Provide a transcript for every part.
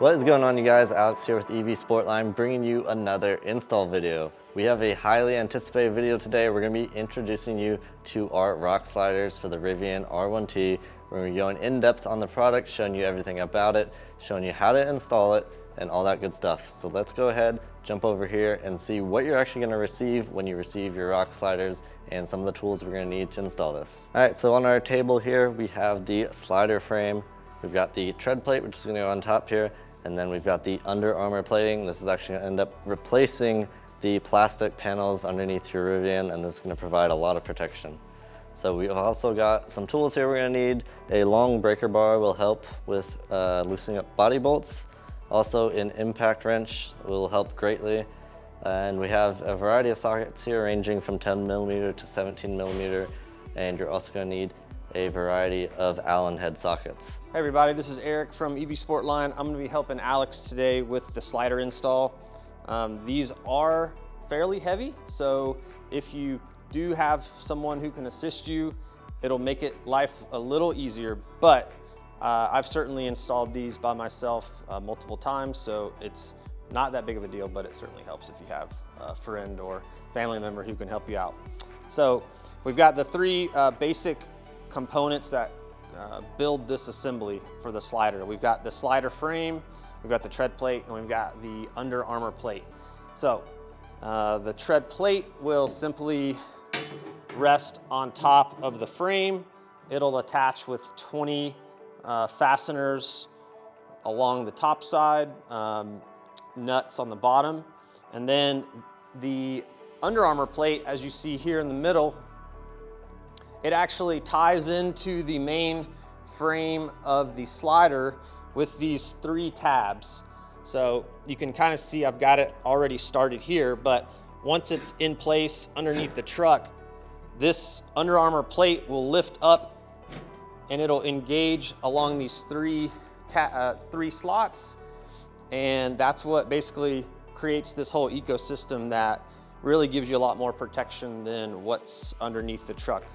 What is going on, you guys? Alex here with EV Sportline, bringing you another install video. We have a highly anticipated video today. We're going to be introducing you to our rock sliders for the Rivian R1T. We're going to be going in depth on the product, showing you everything about it, showing you how to install it, and all that good stuff. So let's go ahead, jump over here and see what you're actually going to receive when you receive your rock sliders and some of the tools we're going to need to install this. All right, so on our table here, we have the slider frame. We've got the tread plate, which is going to go on top here, and then we've got the Under Armour plating. This is actually going to end up replacing the plastic panels underneath your Rivian, and this is going to provide a lot of protection. So we've also got some tools here we're going to need. A long breaker bar will help with loosening up body bolts. Also an impact wrench will help greatly. And we have a variety of sockets here ranging from 10mm to 17mm, and you're also going to need a variety of Allen head sockets. Hey everybody, this is Eric from EV Sportline. I'm going to be helping Alex today with the slider install. These are fairly heavy, so if you do have someone who can assist you, it'll make life a little easier, but I've certainly installed these by myself multiple times, so it's not that big of a deal, but it certainly helps if you have a friend or family member who can help you out. So we've got the three basic components that build this assembly for the slider. We've got the slider frame, we've got the tread plate, and we've got the Under Armour plate. So the tread plate will simply rest on top of the frame. It'll attach with 20 fasteners along the top side, nuts on the bottom, and then the Under Armour plate, as you see here in the middle, it actually ties into the main frame of the slider with these three tabs. So you can kind of see I've got it already started here, but once it's in place underneath the truck, this Under Armour plate will lift up and it'll engage along these three slots. And that's what basically creates this whole ecosystem that really gives you a lot more protection than what's underneath the truck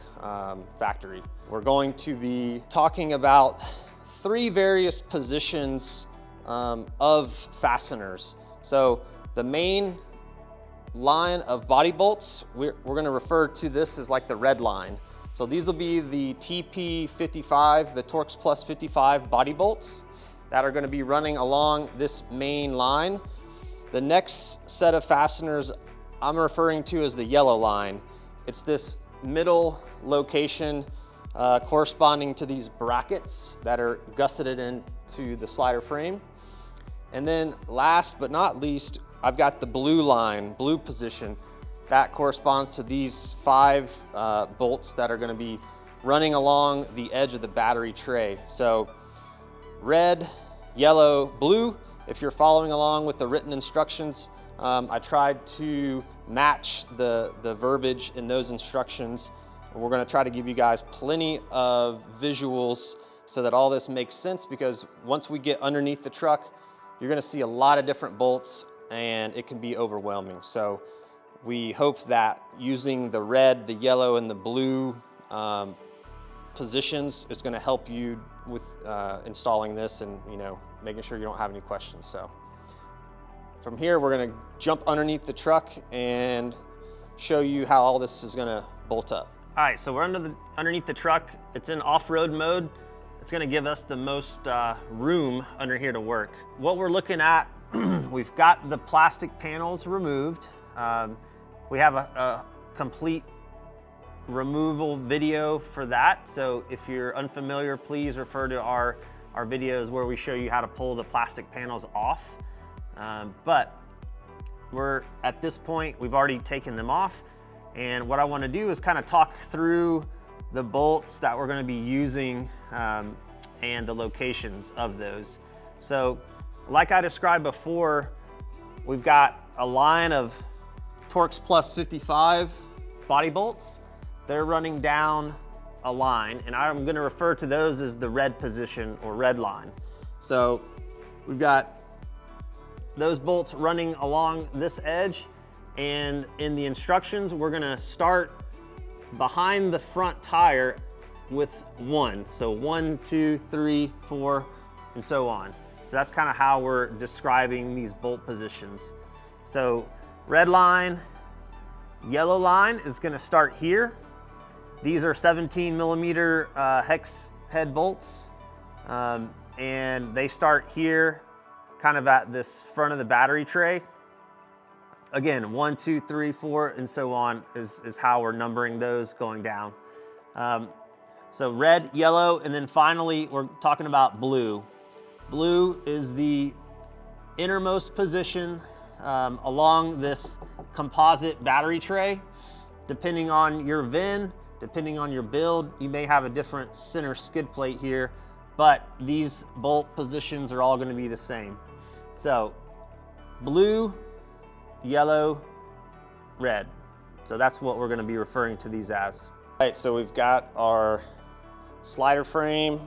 factory. We're going to be talking about three various positions of fasteners. So the main line of body bolts, we're going to refer to this as like the red line. So these will be the TP55, the Torx Plus 55 body bolts that are going to be running along this main line. The next set of fasteners I'm referring to as the yellow line. It's this middle location corresponding to these brackets that are gusseted into the slider frame. And then last but not least, I've got the blue line, blue position. That corresponds to these 5 bolts that are going to be running along the edge of the battery tray. So red, yellow, blue. If you're following along with the written instructions, I tried to match the verbiage in those instructions. We're going to try to give you guys plenty of visuals so that all this makes sense, because once we get underneath the truck, you're going to see a lot of different bolts and it can be overwhelming. So we hope that using the red, the yellow, and the blue positions is going to help you with installing this and, you know, making sure you don't have any questions. So from here, we're going to jump underneath the truck and show you how all this is going to bolt up. All right, so we're underneath the truck. It's in off-road mode. It's going to give us the most room under here to work. What we're looking at, we've got the plastic panels removed. We have a complete removal video for that. So if you're unfamiliar, please refer to our videos where we show you how to pull the plastic panels off. But we're at this point, we've already taken them off. And what I want to do is kind of talk through the bolts that we're going to be using and the locations of those. So like I described before, we've got a line of Torx Plus 55 body bolts. They're running down a line, and I'm going to refer to those as the red position or red line. So we've got those bolts running along this edge, and in the instructions, we're going to start behind the front tire with 1. So 1, 2, 3, 4, and so on. So that's kind of how we're describing these bolt positions. So red line, yellow line is gonna start here. These are 17 millimeter hex head bolts. And they start here, kind of at this front of the battery tray. Again, 1, 2, 3, 4, and so on is how we're numbering those going down. So red, yellow, and then finally we're talking about blue. Blue is the innermost position along this composite battery tray. Depending on your VIN, depending on your build, you may have a different center skid plate here, but these bolt positions are all going to be the same. So blue, yellow, red. So that's what we're going to be referring to these as. All right, so we've got our slider frame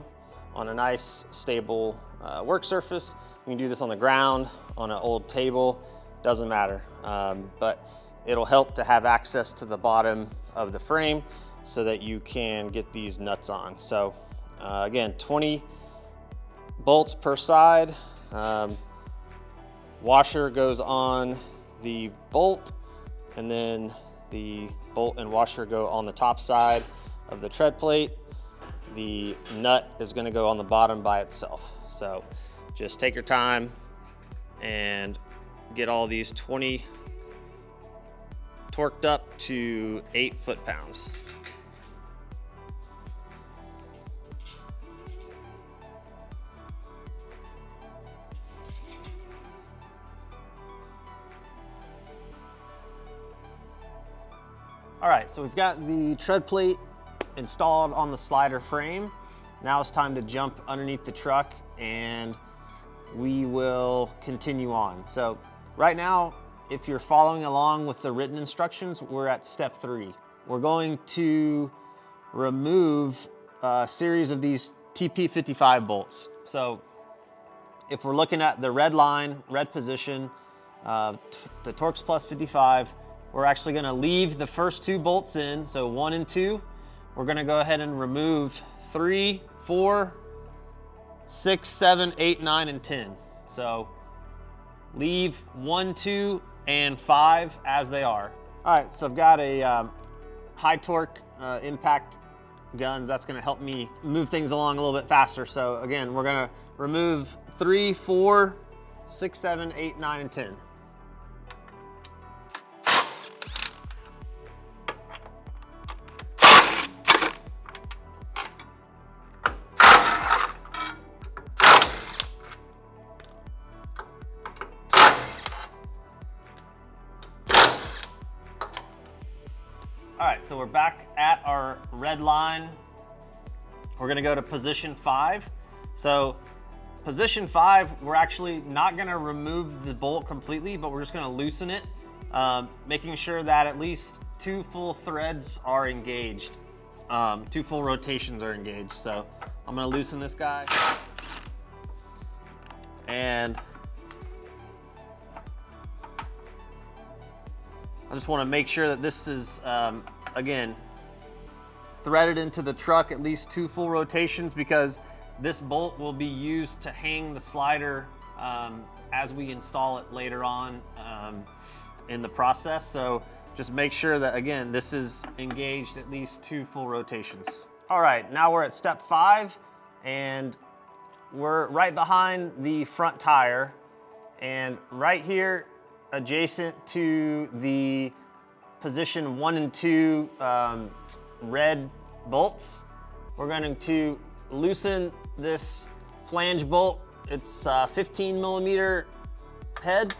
on a nice stable work surface. You can do this on the ground, on an old table, doesn't matter. But it'll help to have access to the bottom of the frame so that you can get these nuts on. So again, 20 bolts per side. Washer goes on the bolt, and then the bolt and washer go on the top side of the tread plate. The nut is going to go on the bottom by itself. So just take your time and get all these 20 torqued up to 8 foot-pounds. All right, so we've got the tread plate installed on the slider frame. Now it's time to jump underneath the truck and we will continue on. So right now, if you're following along with the written instructions, we're at step 3. We're going to remove a series of these TP55 bolts. So if we're looking at the red line, red position, the Torx Plus 55, we're actually gonna leave the first 2 bolts in, so 1 and 2. We're gonna go ahead and remove 3, 4, 6, 7, 8, 9, and 10. So leave 1, 2, and 5 as they are. All right, so I've got a high torque impact gun that's gonna help me move things along a little bit faster. So again, we're gonna remove 3, 4, 6, 7, 8, 9, and 10. All right, so we're back at our red line. We're gonna go to position 5. So position 5, we're actually not gonna remove the bolt completely, but we're just gonna loosen it, making sure that at least 2 full threads are engaged, 2 full rotations are engaged. So I'm gonna loosen this guy. And I just want to make sure that this is, again, threaded into the truck at least 2 full rotations, because this bolt will be used to hang the slider as we install it later on in the process. So just make sure that, again, this is engaged at least 2 full rotations. All right, now we're at step 5, and we're right behind the front tire, and right here, adjacent to the position 1 and 2 red bolts, we're going to loosen this flange bolt. It's 15 millimeter head.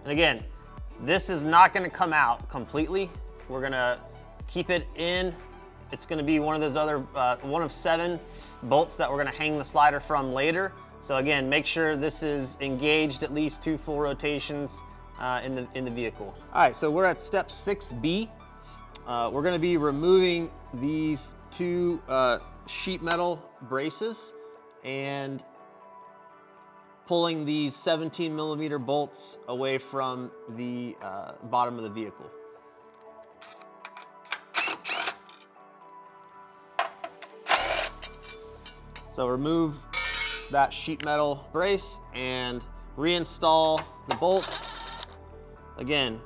And again, this is not going to come out completely. We're going to keep it in. It's going to be one of those other, one of 7 bolts that we're going to hang the slider from later. So again, make sure this is engaged at least 2 full rotations in the vehicle. All right, so we're at step 6B. We're gonna be removing these 2 sheet metal braces and pulling these 17 millimeter bolts away from the bottom of the vehicle. So remove that sheet metal brace and reinstall the bolts. Again,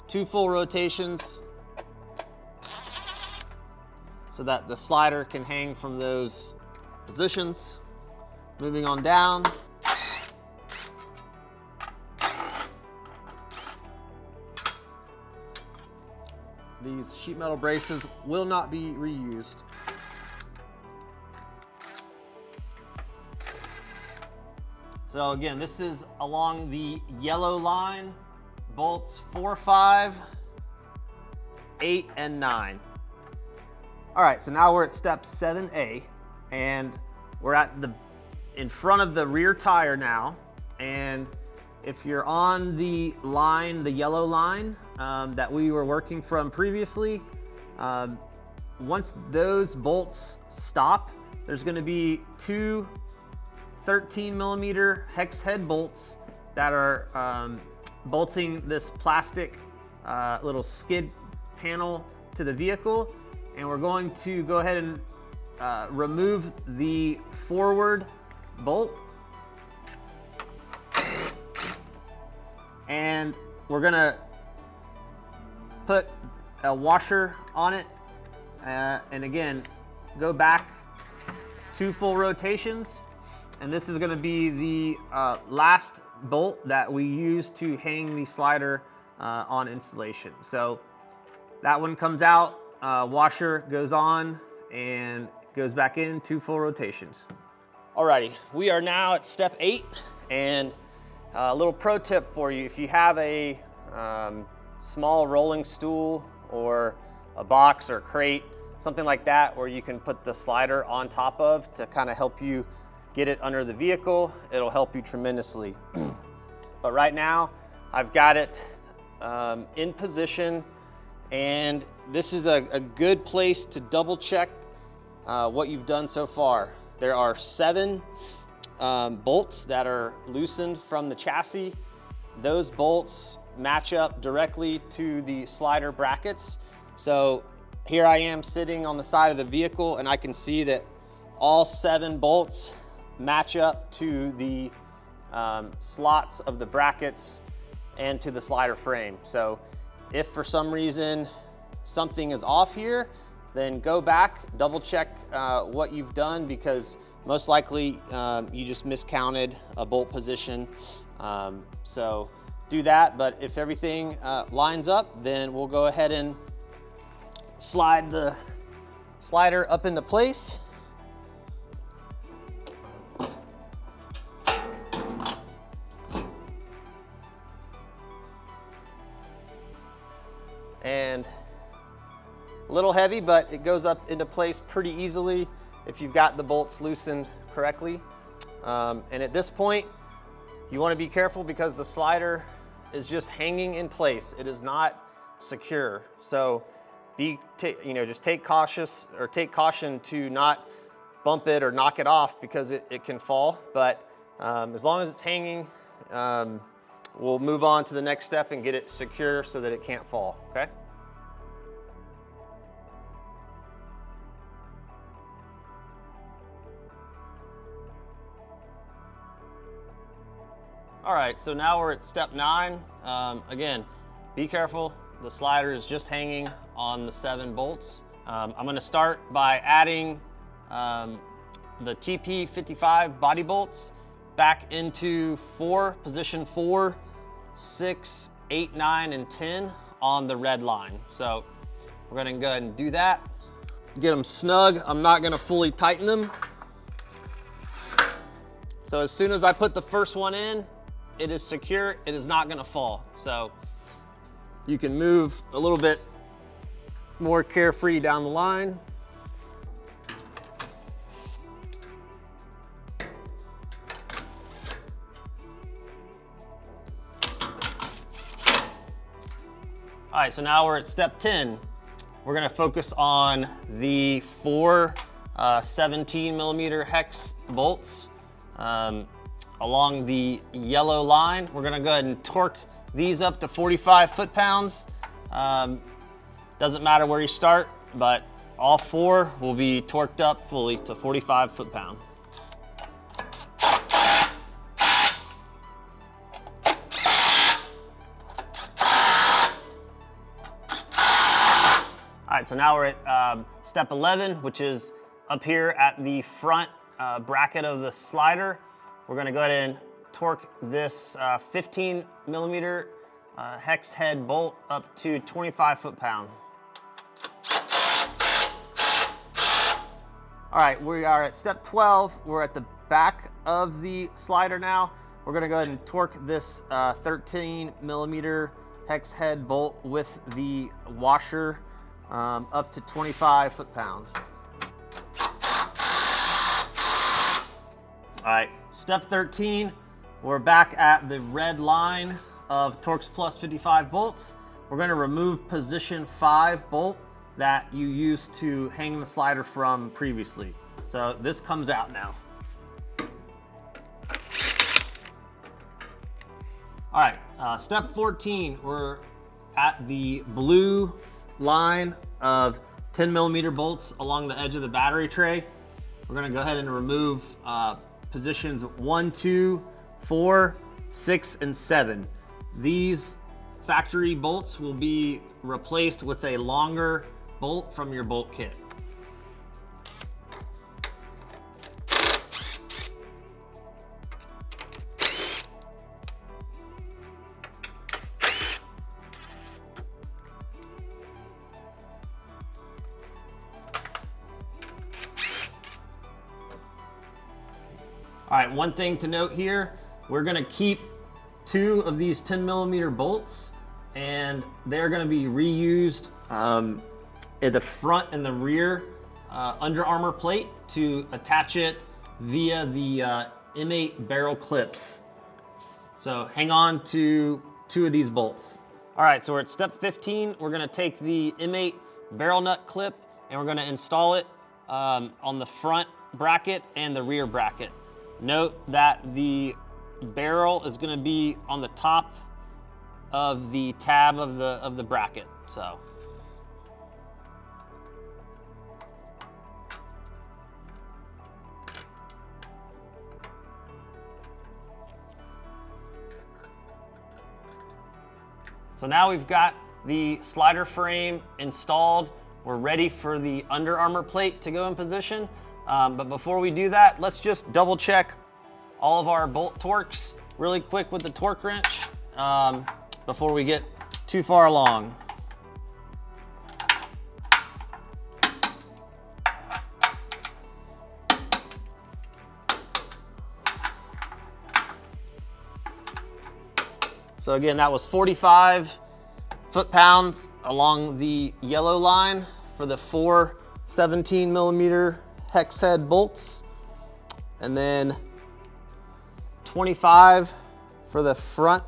2 full rotations so that the slider can hang from those positions. Moving on down. These sheet metal braces will not be reused. So again, this is along the yellow line, bolts 4, 5, 8, and 9. All right, so now we're at step 7A, and we're in front of the rear tire now. And if you're on the line, the yellow line that we were working from previously, once those bolts stop, there's gonna be 2 13mm hex head bolts that are bolting this plastic little skid panel to the vehicle. And we're going to go ahead and remove the forward bolt. And we're gonna put a washer on it. And again, go back 2 full rotations. And this is gonna be the last bolt that we use to hang the slider on installation. So that one comes out, washer goes on and goes back in 2 full rotations. Alrighty, we are now at step 8, and a little pro tip for you. If you have a small rolling stool or a box or crate, something like that, where you can put the slider on top of to kind of help you get it under the vehicle, it'll help you tremendously. But right now, I've got it in position, and this is a good place to double check what you've done so far. There are 7 bolts that are loosened from the chassis. Those bolts match up directly to the slider brackets. So here I am sitting on the side of the vehicle, and I can see that all 7 bolts match up to the slots of the brackets and to the slider frame. So if for some reason something is off here, then go back, double check what you've done, because most likely you just miscounted a bolt position. So do that, but if everything lines up, then we'll go ahead and slide the slider up into place. And a little heavy, but it goes up into place pretty easily if you've got the bolts loosened correctly. And at this point, you want to be careful because the slider is just hanging in place. It is not secure. So just take caution to not bump it or knock it off, because it can fall. But as long as it's hanging, we'll move on to the next step and get it secure so that it can't fall, okay? All right, so now we're at step 9. Again, be careful. The slider is just hanging on the 7 bolts. I'm gonna start by adding the TP55 body bolts back into position 4, 6, 8, 9, and 10 on the red line. So we're gonna go ahead and do that. Get them snug. I'm not gonna fully tighten them. So as soon as I put the first one in, it is secure, it is not gonna fall. So you can move a little bit more carefree down the line. All right, so now we're at step 10. We're gonna focus on the 4 17mm hex bolts along the yellow line. We're gonna go ahead and torque these up to 45 foot-pounds. Doesn't matter where you start, but all 4 will be torqued up fully to 45 foot-pound. right, so now we're at step 11, which is up here at the front bracket of the slider. We're gonna go ahead and torque this 15 millimeter hex head bolt up to 25 foot-pound. All right, we are at step 12. We're at the back of the slider now. We're gonna go ahead and torque this 13 millimeter hex head bolt with the washer up to 25 foot-pounds. All right, step 13. We're back at the red line of Torx Plus 55 bolts. We're gonna remove position 5 bolt that you used to hang the slider from previously. So this comes out now. All right, step 14, we're at the blue line of 10 millimeter bolts along the edge of the battery tray. We're gonna go ahead and remove positions 1, 2, 4, 6, and 7. These factory bolts will be replaced with a longer bolt from your bolt kit. All right, one thing to note here, we're gonna keep 2 of these 10 millimeter bolts, and they're gonna be reused at the front and the rear Under Armour plate to attach it via the M8 barrel clips. So hang on to 2 of these bolts. All right, so we're at step 15. We're gonna take the M8 barrel nut clip and we're gonna install it on the front bracket and the rear bracket. Note that the barrel is gonna be on the top of the tab of the bracket, so. So now we've got the slider frame installed. We're ready for the Under Armour plate to go in position. But before we do that, let's just double check all of our bolt torques really quick with the torque wrench before we get too far along. So again, that was 45 foot-pounds along the yellow line for the 4 17 millimeter hex head bolts, and then 25 for the front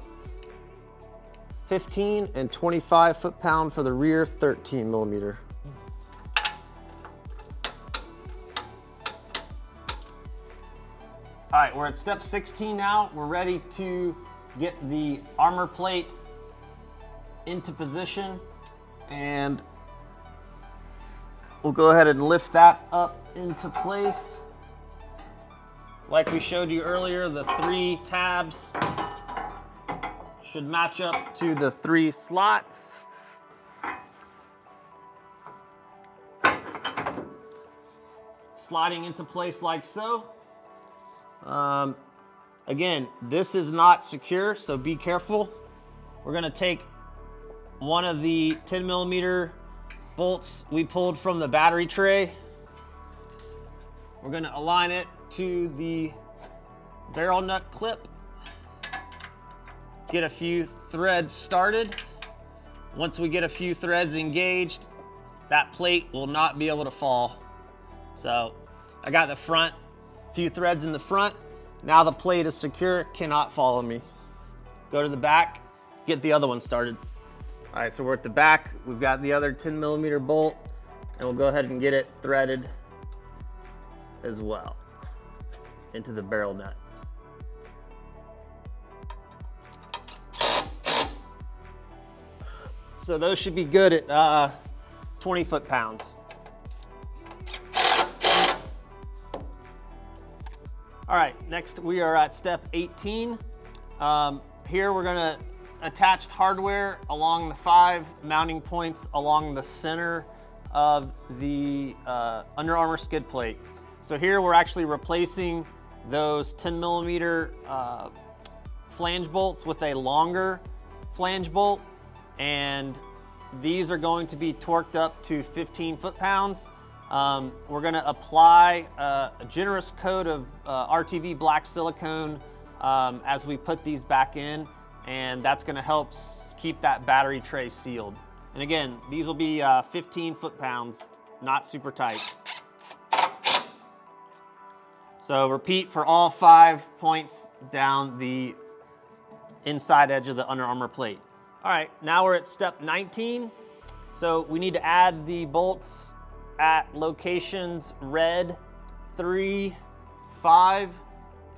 15 and 25 foot-pound for the rear 13 millimeter. All right, we're at step 16 now. We're ready to get the armor plate into position, and we'll go ahead and lift that up into place. Like we showed you earlier, the 3 tabs should match up to the 3 slots. Sliding into place like so. Again, this is not secure, so be careful. We're gonna take one of the 10 millimeter bolts we pulled from the battery tray. We're gonna align it to the barrel nut clip. Get a few threads started. Once we get a few threads engaged, that plate will not be able to fall. So I got the front, few threads in the front. Now the plate is secure, cannot follow me. Go to the back, get the other one started. All right, so we're at the back. We've got the other 10 millimeter bolt, and we'll go ahead and get it threaded as well into the barrel nut. So those should be good at 20 foot-pounds. All right, next we are at step 18. Here we're gonna attach hardware along the 5 mounting points along the center of the Under Armour skid plate. So here we're actually replacing those 10mm flange bolts with a longer flange bolt, and these are going to be torqued up to 15 foot-pounds. We're going to apply a generous coat of RTV black silicone as we put these back in, and that's going to help keep that battery tray sealed. And again, these will be 15 foot-pounds, not super tight. So repeat for all 5 points down the inside edge of the Under Armour plate. All right, now we're at step 19. So we need to add the bolts at locations red, 3, 5,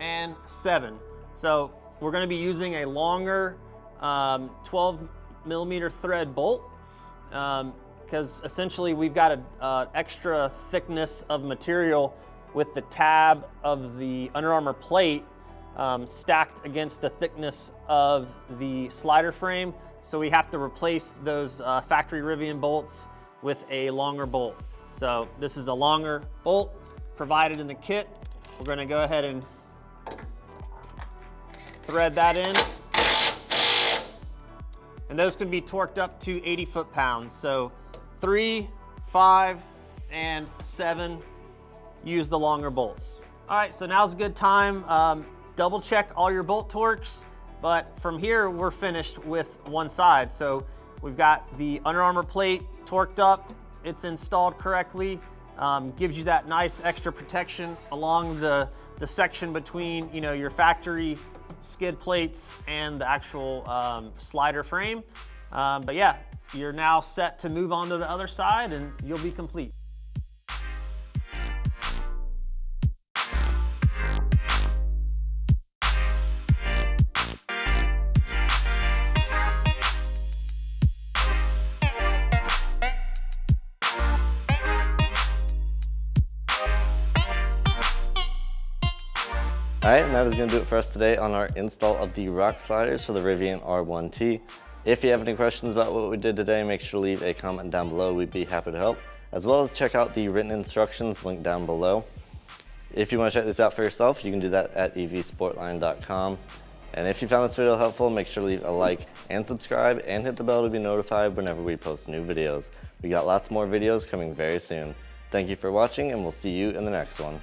and 7. So we're gonna be using a longer 12mm thread bolt because essentially we've got an extra thickness of material with the tab of the Under Armour plate stacked against the thickness of the slider frame. So we have to replace those factory Rivian bolts with a longer bolt. So this is a longer bolt provided in the kit. We're gonna go ahead and thread that in. And those can be torqued up to 80 foot-pounds. So 3, 5, and 7 use the longer bolts. All right, so now's a good time. Double check all your bolt torques, but from here we're finished with one side. So we've got the Under Armour plate torqued up, it's installed correctly, gives you that nice extra protection along the section between your factory skid plates and the actual slider frame. But yeah, you're now set to move on to the other side and you'll be complete. All right, and that is going to do it for us today on our install of the rock sliders for the Rivian R1T. If you have any questions about what we did today, make sure to leave a comment down below. We'd be happy to help, as well as check out the written instructions linked down below. If you want to check this out for yourself, you can do that at evsportline.com. And if you found this video helpful, make sure to leave a like and subscribe and hit the bell to be notified whenever we post new videos. We got lots more videos coming very soon. Thank you for watching, and we'll see you in the next one.